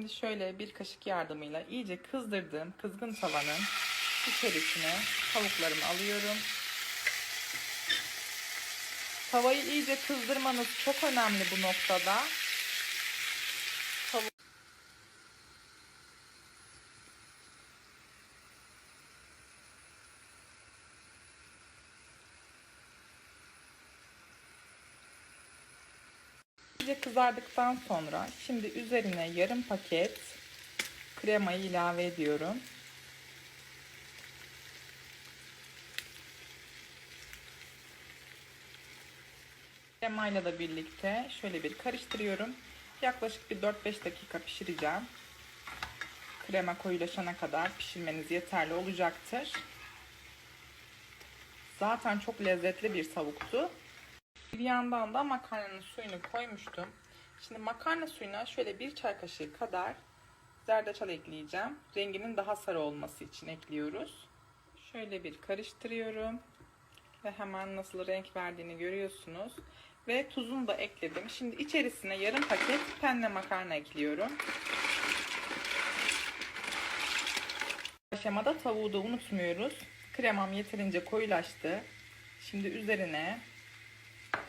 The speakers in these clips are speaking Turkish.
Şimdi şöyle bir kaşık yardımıyla iyice kızdırdığım kızgın tavanın içerisine tavuklarımı alıyorum. Tavayı iyice kızdırmanız çok önemli bu noktada. İyice kızardıktan sonra şimdi üzerine yarım paket kremayı ilave ediyorum. Kremayla da birlikte şöyle bir karıştırıyorum. Yaklaşık bir 4-5 dakika pişireceğim. Krema koyulaşana kadar pişirmeniz yeterli olacaktır. Zaten çok lezzetli bir tavuktu. Bir yandan da makarnanın suyunu koymuştum. Şimdi makarna suyuna şöyle bir çay kaşığı kadar zerdeçal ekleyeceğim. Renginin daha sarı olması için ekliyoruz. Şöyle bir karıştırıyorum. Ve hemen nasıl renk verdiğini görüyorsunuz. Ve tuzunu da ekledim. Şimdi içerisine yarım paket penne makarna ekliyorum. Aşamada tavuğu da unutmuyoruz. Kremam yeterince koyulaştı. Şimdi üzerine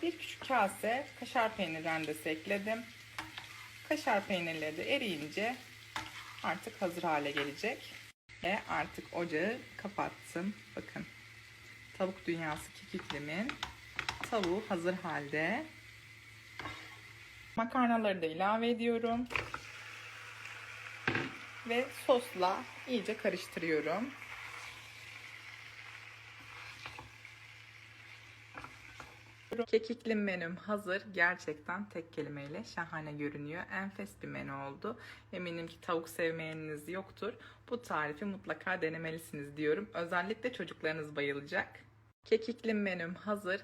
bir küçük kase kaşar peynir rendesi ekledim. Kaşar peynirleri de eriyince artık hazır hale gelecek. Ve artık ocağı kapattım. Bakın. Tavuk dünyası kekiklimin tavuğu hazır halde. Makarnaları da ilave ediyorum. Ve sosla iyice karıştırıyorum. Kekikli menüm hazır. Gerçekten tek kelimeyle şahane görünüyor. Enfes bir menü oldu. Eminim ki tavuk sevmeyeniniz yoktur. Bu tarifi mutlaka denemelisiniz diyorum. Özellikle çocuklarınız bayılacak. Kekikli menüm hazır.